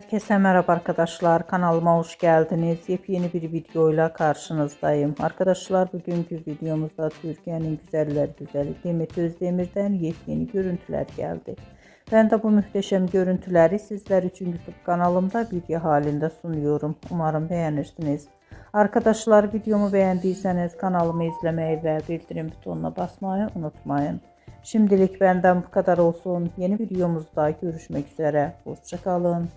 Herkese merhaba arkadaşlar. Kanalıma hoş geldiniz. Yepyeni bir videoyla karşınızdayım. Arkadaşlar bugünkü videomuzda Türkiye'nin güzeller güzeli Demet Özdemir'den yepyeni görüntüler geldi. Ben de bu muhteşem görüntüleri sizler için YouTube kanalımda video halinde sunuyorum. Umarım beğenirsiniz. Arkadaşlar videomu beğendiyseniz kanalımı izlemeyi ve bildirim butonuna basmayı unutmayın. Şimdilik benden bu kadar olsun. Yeni videomuzda görüşmek üzere. Hoşça kalın.